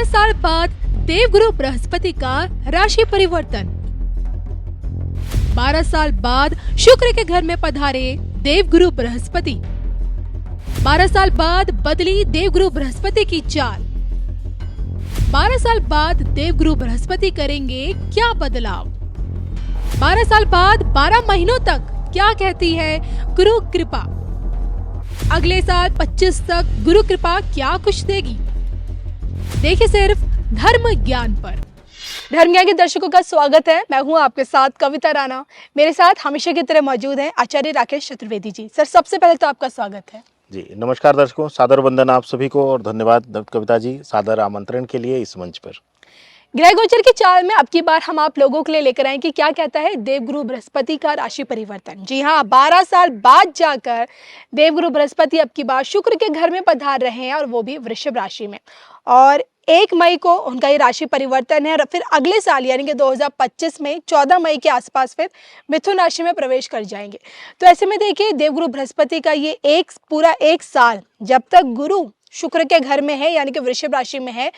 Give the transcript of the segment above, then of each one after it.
12 साल बाद देवगुरु बृहस्पति का राशि परिवर्तन। 12 साल बाद शुक्र के घर में पधारे देवगुरु बृहस्पति। 12 साल बाद बदली देवगुरु बृहस्पति की चाल। 12 साल बाद देवगुरु बृहस्पति करेंगे क्या बदलाव? 12 साल बाद 12 महीनों तक क्या कहती है गुरु कृपा? अगले साल 25 तक गुरु कृपा क्या कुछ देगी? देखिए सिर्फ धर्म ज्ञान पर। धर्म ज्ञान के दर्शकों का स्वागत है। मैं हूं आपके साथ कविता राणा। मेरे साथ हमेशा की तरह मौजूद हैं आचार्य राकेश चतुर्वेदी जी। सर, सबसे पहले तो आपका स्वागत है। जी नमस्कार दर्शकों, सादर वंदन आप सभी को और धन्यवाद कविता जी सादर आमंत्रण के लिए इस मंच पर। ग्रह गोचर की चाल में अब की बार हम आप लोगों के लिए लेकर आए कि क्या कहता है देवगुरु बृहस्पति का राशि परिवर्तन। जी हाँ, 12 साल बाद जाकर देवगुरु बृहस्पति अब की बार शुक्र के घर में पधार रहे हैं और वो भी वृषभ राशि में। और 1 मई को उनका ये राशि परिवर्तन है और फिर अगले साल यानी कि 2025 में 14 मई के आसपास फिर मिथुन राशि में प्रवेश कर जाएंगे। तो ऐसे में देखिए देवगुरु बृहस्पति का ये पूरा एक साल जब तक गुरु शुक्र के घर में है यानी कि वृषभ राशि में है,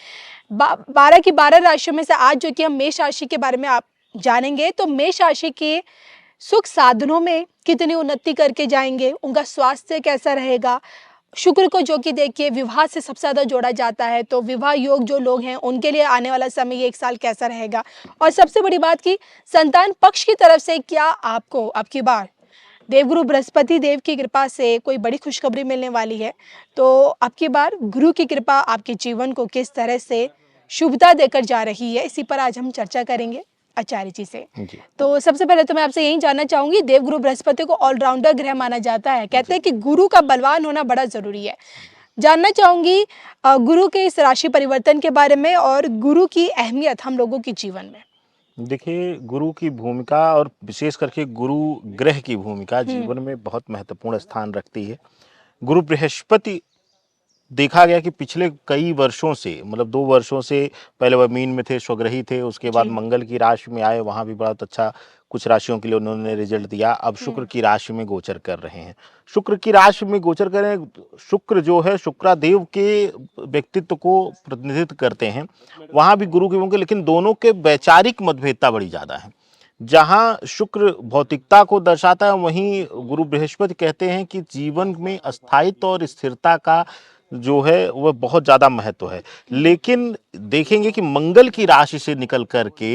12 की 12 राशियों में से आज जो कि हम मेष राशि के बारे में आप जानेंगे, तो मेष राशि के सुख साधनों में कितनी उन्नति करके जाएंगे, उनका स्वास्थ्य कैसा रहेगा। शुक्र को जो कि देखिए विवाह से सबसे ज़्यादा जोड़ा जाता है, तो विवाह योग जो लोग हैं उनके लिए आने वाला समय ये एक साल कैसा रहेगा। और सबसे बड़ी बात कि संतान पक्ष की तरफ से क्या आपको अब की बार देवगुरु बृहस्पति देव की कृपा से कोई बड़ी खुशखबरी मिलने वाली है। तो अब की बार गुरु की कृपा आपके जीवन को किस तरह से शुभता देकर जा रही है, इसी पर आज हम चर्चा करेंगे आचार्य जी से। तो सबसे पहले तो मैं आपसे यही जानना चाहूंगी, देवगुरु बृहस्पति को ऑलराउंडर ग्रह माना जाता है, कहते हैं कि गुरु का बलवान होना बड़ा जरूरी है। जानना चाहूंगी गुरु के इस राशि परिवर्तन के बारे में और गुरु की अहमियत हम लोगों के जीवन में। देखिए, गुरु की भूमिका और विशेष करके गुरु ग्रह की भूमिका जीवन में बहुत महत्वपूर्ण स्थान रखती है। गुरु बृहस्पति देखा गया कि पिछले कई वर्षों से, मतलब 2 वर्षों से, पहले वह मीन में थे, स्वग्रही थे, उसके बाद मंगल की राशि में आए, वहां भी बहुत अच्छा कुछ राशियों के लिए उन्होंने रिजल्ट दिया। अब शुक्र की राशि में गोचर कर रहे हैं। शुक्र की राशि में गोचर कर रहे हैं। शुक्र जो है शुक्रादेव के व्यक्तित्व को प्रतिनिधित्व करते हैं, वहां भी गुरु के होंगे, लेकिन दोनों के वैचारिक मतभेदता बड़ी ज्यादा है। जहां शुक्र भौतिकता को दर्शाता है, वहीं गुरु बृहस्पति कहते हैं कि जीवन में स्थायित्व और स्थिरता का जो है वह बहुत ज्यादा महत्व है। लेकिन देखेंगे कि मंगल की राशि से निकल करके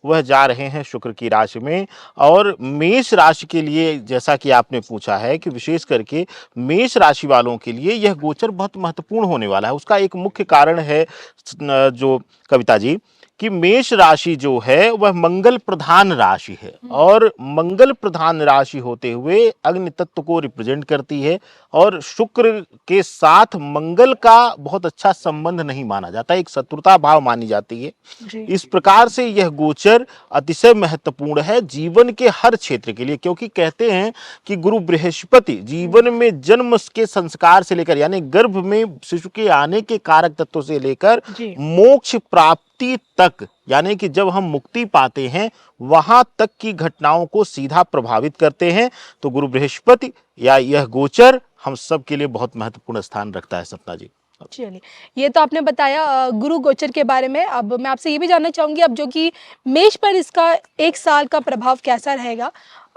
वह जा रहे हैं शुक्र की राशि में। और मेष राशि के लिए, जैसा कि आपने पूछा है, कि विशेष करके मेष राशि वालों के लिए यह गोचर बहुत महत्वपूर्ण होने वाला है। उसका एक मुख्य कारण है जो कविता जी, कि मेष राशि जो है वह मंगल प्रधान राशि है और मंगल प्रधान राशि होते हुए अग्नि तत्व को रिप्रेजेंट करती है और शुक्र के साथ मंगल का बहुत अच्छा संबंध नहीं माना जाता, एक शत्रुता भाव मानी जाती है। इस प्रकार से यह गोचर अतिशय महत्वपूर्ण है जीवन के हर क्षेत्र के लिए, क्योंकि कहते हैं कि गुरु बृहस्पति जीवन में जन्म के संस्कार से लेकर, यानी गर्भ में शिशु के आने के कारक तत्व से लेकर मोक्ष प्राप्ति तक, यानी कि जब हम मुक्ति पाते हैं वहां तक की घटनाओं को सीधा प्रभावित करते हैं। तो गुरु बृहस्पति या यह गोचर हम सब के लिए बहुत महत्वपूर्ण स्थान रखता है। सपना जी, चलिए, ये तो आपने बताया गुरु गोचर के बारे में। अब मैं आपसे ये भी जानना चाहूंगी अब जो कि मेष पर इसका एक साल का प्रभाव कैसा रहेगा।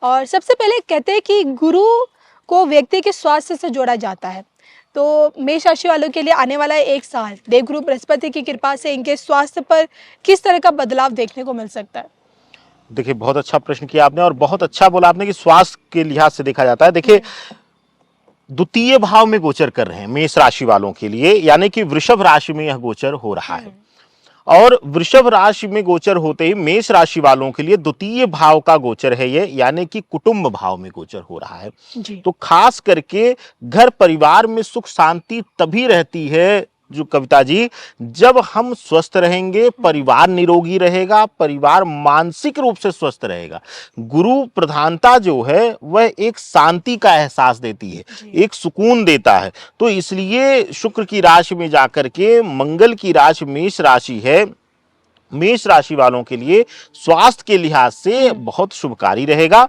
और सबसे पहले कहते हैं कि गुरु को व्यक्ति के स्वास्थ्य से जोड़ा जाता है, तो मेष राशि वालों के लिए आने वाला एक साल देवगुरु बृहस्पति की कृपा से इनके स्वास्थ्य पर किस तरह का बदलाव देखने को मिल सकता है? देखिए, बहुत अच्छा प्रश्न किया आपने और बहुत अच्छा बोला आपने कि स्वास्थ्य के लिहाज से देखा जाता है। देखिए, द्वितीय भाव में गोचर कर रहे हैं मेष राशि वालों के लिए, यानी कि वृषभ राशि में यह गोचर हो रहा है। और वृषभ राशि में गोचर होते ही मेष राशि वालों के लिए द्वितीय भाव का गोचर है ये, यानी कि कुटुंब भाव में गोचर हो रहा है। तो खास करके घर परिवार में सुख शांति तभी रहती है जो कविता जी, जब हम स्वस्थ रहेंगे, परिवार निरोगी रहेगा, परिवार मानसिक रूप से स्वस्थ रहेगा। गुरु प्रधानता जो है वह एक शांति का एहसास देती है, एक सुकून देता है। तो इसलिए शुक्र की राशि में जाकर के मंगल की राशि मेष राशि है, मेष राशि वालों के लिए स्वास्थ्य के लिहाज से बहुत शुभकारी रहेगा।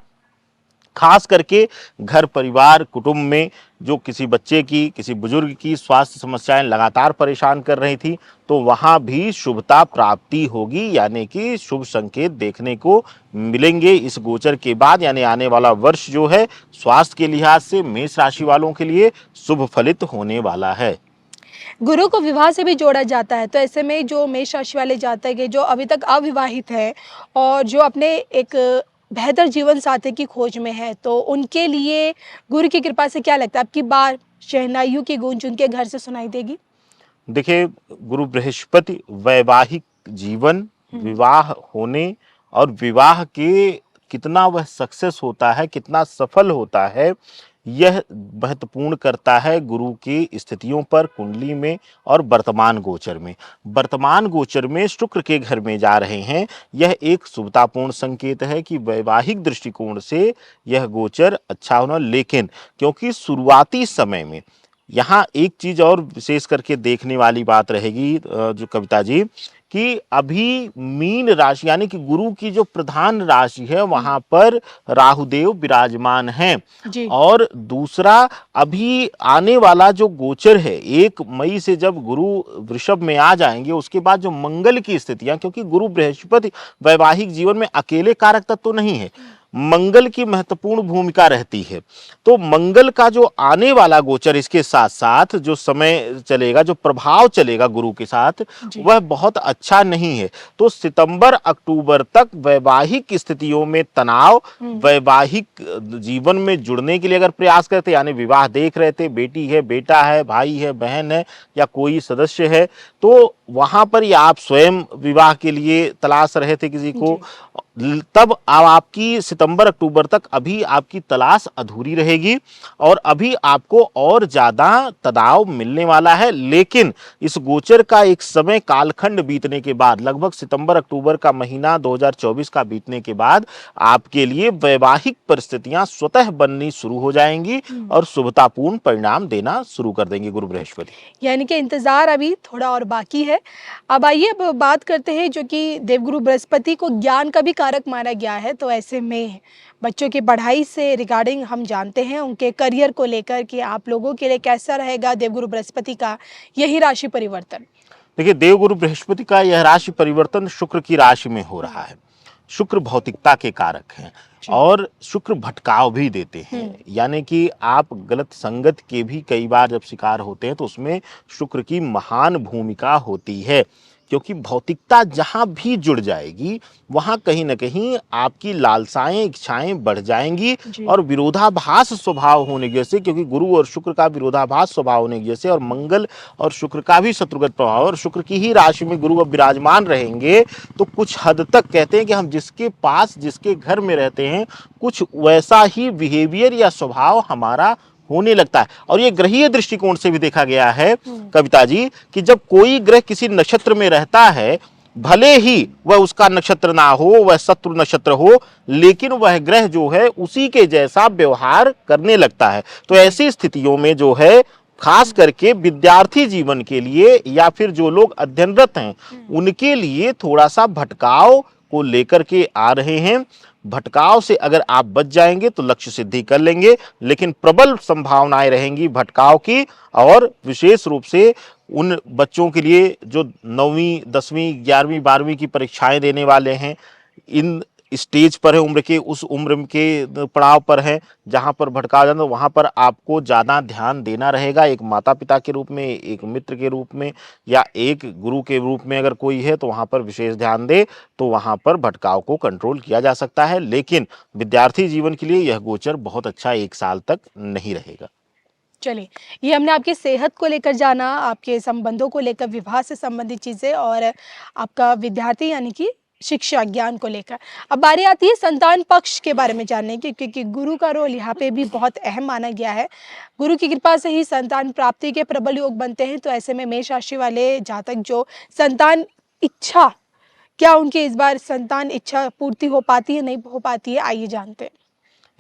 खास करके घर परिवार कुटुंब में जो किसी बच्चे की किसी बुजुर्ग की स्वास्थ्य समस्याएं लगातार परेशान कर रही थी, तो वहां भी शुभता प्राप्ति होगी, यानी कि शुभ संकेत देखने को मिलेंगे इस गोचर के बाद। यानी आने वाला वर्ष जो है स्वास्थ्य के लिहाज से मेष राशि वालों के लिए शुभ फलित होने वाला है। गुरु को विवाह से भी जोड़ा जाता है, तो ऐसे में जो मेष राशि वाले जातक है जो अभी तक अविवाहित है और जो अपने एक बेहतर जीवन साथी की खोज में है, तो उनके लिए गुरु की कृपा से क्या लगता है अब की बार शहनाइयों की गूंज उनके घर से सुनाई देगी? देखिए, गुरु बृहस्पति वैवाहिक जीवन, विवाह होने और विवाह के कितना वह सक्सेस होता है, कितना सफल होता है, यह महत्वपूर्ण करता है गुरु की स्थितियों पर कुंडली में और वर्तमान गोचर में। वर्तमान गोचर में शुक्र के घर में जा रहे हैं, यह एक शुभतापूर्ण संकेत है कि वैवाहिक दृष्टिकोण से यह गोचर अच्छा होना। लेकिन क्योंकि शुरुआती समय में यहाँ एक चीज और विशेष करके देखने वाली बात रहेगी जो कविता जी, कि अभी मीन राशि यानी कि गुरु की जो प्रधान राशि है वहां पर राहुदेव विराजमान हैं। जी। और दूसरा, अभी आने वाला जो गोचर है 1 मई से जब गुरु वृषभ में आ जाएंगे, उसके बाद जो मंगल की स्थितियां, क्योंकि गुरु बृहस्पति वैवाहिक जीवन में अकेले कारक तत्व तो नहीं है, मंगल की महत्वपूर्ण भूमिका रहती है। तो मंगल का जो आने वाला गोचर, इसके साथ साथ जो समय चलेगा, जो प्रभाव चलेगा गुरु के साथ, वह बहुत अच्छा नहीं है। तो सितंबर अक्टूबर तक वैवाहिक स्थितियों में तनाव, वैवाहिक जीवन में जुड़ने के लिए अगर प्रयास करते, यानी विवाह देख रहे थे, बेटी है, बेटा है, भाई है, बहन है या कोई सदस्य है, तो वहां पर या आप स्वयं विवाह के लिए तलाश रहे थे किसी को, तब अब आपकी सितंबर अक्टूबर तक अभी आपकी तलाश अधूरी रहेगी और अभी आपको और ज्यादा तनाव मिलने वाला है। लेकिन इस गोचर का एक समय कालखंड बीतने के बाद, लगभग सितंबर अक्टूबर का महीना 2024 का बीतने के बाद, आपके लिए वैवाहिक परिस्थितियां स्वतः बननी शुरू हो जाएंगी और शुभतापूर्ण परिणाम देना शुरू कर देंगे गुरु बृहस्पति। यानी कि इंतजार अभी थोड़ा और बाकी है। अब आइए अब बात करते हैं जो कि देवगुरु बृहस्पति को ज्ञान का भी कारक माना गया है, तो ऐसे में बच्चों की पढ़ाई से रिगार्डिंग हम जानते हैं उनके करियर को लेकर कि आप लोगों के लिए कैसा रहेगा देवगुरु बृहस्पति का यही राशि परिवर्तन? देखिए, देवगुरु बृहस्पति का यह राशि परिवर्तन शुक्र की राशि में हो रहा है। शुक्र भौतिकता के कारक हैं और शुक्र भटकाव भी देते हैं, यानी कि आप गलत संगत के भी कई बार जब शिकार होते हैं तो उसमें शुक्र की महान भूमिका होती है, क्योंकि भौतिकता जहां भी जुड़ जाएगी वहां कहीं ना कहीं आपकी लालसाएं, इच्छाएं बढ़ जाएंगी और विरोधाभास स्वभाव होने की वजह से, क्योंकि गुरु और शुक्र का विरोधाभास स्वभाव होने की वजह से और मंगल और शुक्र का भी शत्रुगत प्रभाव, और शुक्र की ही राशि में गुरु अब विराजमान रहेंगे, तो कुछ हद तक कहते हैं कि हम जिसके पास जिसके घर में रहते हैं कुछ वैसा ही बिहेवियर या स्वभाव हमारा होने लगता है। और ये ग्रहीय दृष्टिकोण से भी देखा गया है कविता जी, कि जब कोई ग्रह किसी नक्षत्र में रहता है, भले ही वह उसका नक्षत्र ना हो, वह शत्रु नक्षत्र हो, लेकिन वह ग्रह जो है उसी के जैसा व्यवहार करने लगता है। तो ऐसी स्थितियों में जो है, खास करके विद्यार्थी जीवन के लिए या फिर जो लोग अध्ययनरत हैं उनके लिए थोड़ा सा भटकाव को लेकर के आ रहे हैं। भटकाव से अगर आप बच जाएंगे तो लक्ष्य सिद्धि कर लेंगे, लेकिन प्रबल संभावनाएं रहेंगी भटकाव की। और विशेष रूप से उन बच्चों के लिए जो 9वीं 10वीं 11वीं 12वीं की परीक्षाएं देने वाले हैं, इन स्टेज पर है, उम्र के उस उम्र के पड़ाव पर है जहां पर भटका जाना, वहां पर आपको ज्यादा ध्यान देना रहेगा। एक माता पिता के रूप में, एक मित्र के रूप में या एक गुरु के रूप में अगर कोई है तो वहां पर विशेष ध्यान दे, तो वहां पर भटकाव को कंट्रोल किया जा सकता है। लेकिन विद्यार्थी जीवन के लिए यह गोचर बहुत अच्छा 1 साल तक नहीं रहेगा। चलिए, ये हमने आपकी सेहत को लेकर जाना, आपके संबंधों को लेकर, विवाह से संबंधित चीज़ें और आपका विद्यार्थी यानी कि शिक्षा ज्ञान को लेकर। अब बारी आती है संतान पक्ष के बारे में जानने की, क्योंकि गुरु का रोल यहाँ पे भी बहुत अहम माना गया है। गुरु की कृपा से ही संतान प्राप्ति के प्रबल योग बनते हैं, तो ऐसे में मेष राशि वाले जातक जो संतान इच्छा, क्या उनकी इस बार संतान इच्छा पूर्ति हो पाती है, नहीं हो पाती है, आइए जानते हैं।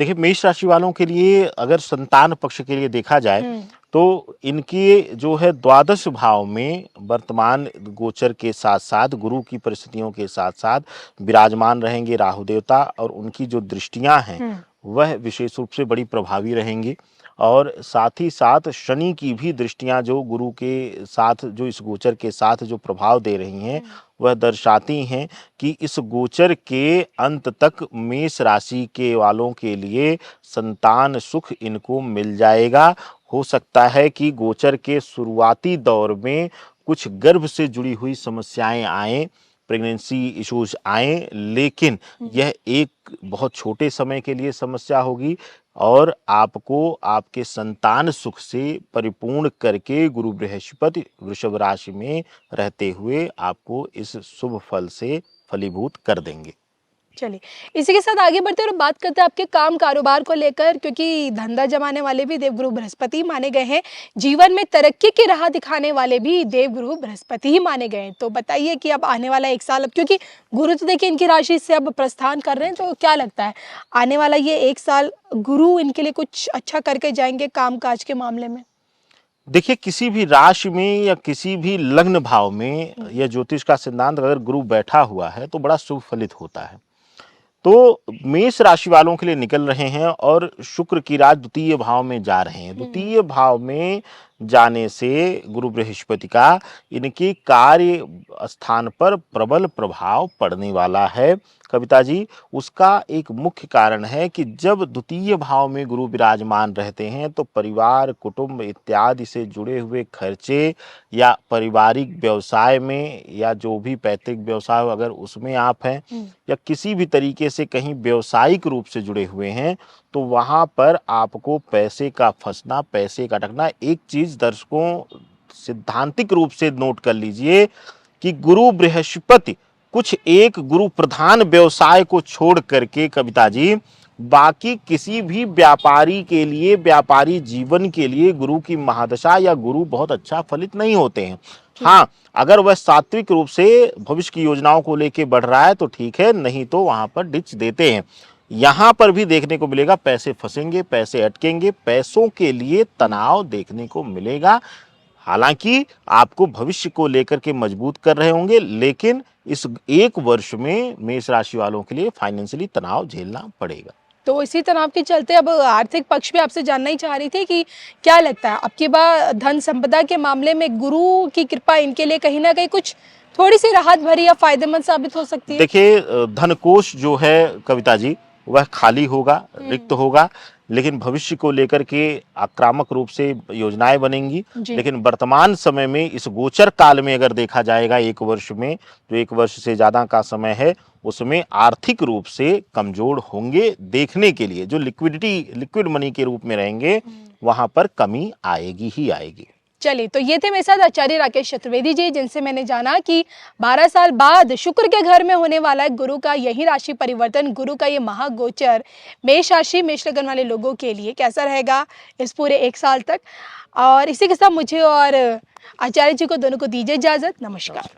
देखिए, मेष राशि वालों के लिए अगर संतान पक्ष के लिए देखा जाए तो इनके जो है द्वादश भाव में वर्तमान गोचर के साथ साथ गुरु की परिस्थितियों के साथ साथ विराजमान रहेंगे राहु देवता, और उनकी जो दृष्टियां हैं वह विशेष रूप से बड़ी प्रभावी रहेंगी। और साथ ही साथ शनि की भी दृष्टियां जो गुरु के साथ, जो इस गोचर के साथ जो प्रभाव दे रही हैं, वह दर्शाती हैं कि इस गोचर के अंत तक मेष राशि के वालों के लिए संतान सुख इनको मिल जाएगा। हो सकता है कि गोचर के शुरुआती दौर में कुछ गर्भ से जुड़ी हुई समस्याएं आएं, प्रेगनेंसी इश्यूज आएं, लेकिन यह एक बहुत छोटे समय के लिए समस्या होगी और आपको आपके संतान सुख से परिपूर्ण करके गुरु बृहस्पति वृषभ राशि में रहते हुए आपको इस शुभ फल से फलीभूत कर देंगे। चलिए, इसी के साथ आगे बढ़ते हैं और बात करते हैं आपके काम कारोबार को लेकर, क्योंकि धंधा जमाने वाले भी देवगुरु बृहस्पति माने गए हैं, जीवन में तरक्की की राह दिखाने वाले भी देवगुरु बृहस्पति ही माने गए हैं। तो बताइए कि अब आने वाला एक साल, अब क्योंकि गुरु तो देखिए इनकी राशि से अब प्रस्थान कर रहे हैं, तो क्या लगता है आने वाला ये एक साल गुरु इनके लिए कुछ अच्छा करके जाएंगे काम काज के मामले में? देखिए, किसी भी राशि में या किसी भी लग्न भाव में या ज्योतिष का सिद्धांत अगर गुरु बैठा हुआ है तो बड़ा शुभ फलित होता है। तो मेष राशि वालों के लिए निकल रहे हैं और शुक्र की रात द्वितीय भाव में जा रहे हैं। द्वितीय भाव में जाने से गुरु बृहस्पति का इनके कार्य स्थान पर प्रबल प्रभाव पड़ने वाला है। कविता जी, उसका एक मुख्य कारण है कि जब द्वितीय भाव में गुरु विराजमान रहते हैं तो परिवार, कुटुंब इत्यादि से जुड़े हुए खर्चे या पारिवारिक व्यवसाय में या जो भी पैतृक व्यवसाय हो अगर उसमें आप हैं या किसी भी तरीके से कहीं व्यवसायिक रूप से जुड़े हुए हैं तो वहां पर आपको पैसे का फंसना, पैसे का अटकना। एक चीज दर्शकों सिद्धांतिक रूप से नोट कर लीजिए कि गुरु बृहस्पति कुछ एक गुरु प्रधान व्यवसाय को छोड़ करके कविता जी बाकी किसी भी व्यापारी के लिए, व्यापारी जीवन के लिए गुरु की महादशा या गुरु बहुत अच्छा फलित नहीं होते हैं। हाँ, अगर वह सात्विक रूप से भविष्य की योजनाओं को लेके बढ़ रहा है तो ठीक है, नहीं तो वहां पर डिच देते हैं। यहां पर भी देखने को मिलेगा पैसे फंसेंगे, पैसे अटकेंगे, पैसों के लिए तनाव देखने को मिलेगा। हालांकि आपको भविष्य को लेकर के मजबूत कर रहे होंगे, लेकिन इस एक वर्ष में मेष राशि वालों के लिए फाइनेंशियली तनाव झेलना पड़ेगा। तो इसी तनाव के चलते अब आर्थिक पक्ष भी आपसे जानना ही चाह रही थी कि क्या लगता है अब की बार धन संपदा के मामले में गुरु की कृपा इनके लिए कहीं ना कहीं कुछ थोड़ी सी राहत भरी या फायदेमंद साबित हो सकती है? देखिए, धन कोष जो है कविता जी वह खाली होगा, रिक्त होगा, लेकिन भविष्य को लेकर के आक्रामक रूप से योजनाएं बनेंगी। लेकिन वर्तमान समय में इस गोचर काल में अगर देखा जाएगा एक वर्ष में, जो एक वर्ष से ज्यादा का समय है, उसमें आर्थिक रूप से कमजोर होंगे। देखने के लिए जो लिक्विड मनी के रूप में रहेंगे वहां पर कमी आएगी ही आएगी। चलिए, तो ये थे मेरे साथ आचार्य राकेश चतुर्वेदी जी, जिनसे मैंने जाना कि 12 साल बाद शुक्र के घर में होने वाला है गुरु का यही राशि परिवर्तन, गुरु का ये महागोचर मेष राशि, मेष लगन वाले लोगों के लिए कैसा रहेगा इस पूरे एक साल तक। और इसी के साथ मुझे और आचार्य जी को दोनों को दीजिए इजाजत। नमस्कार।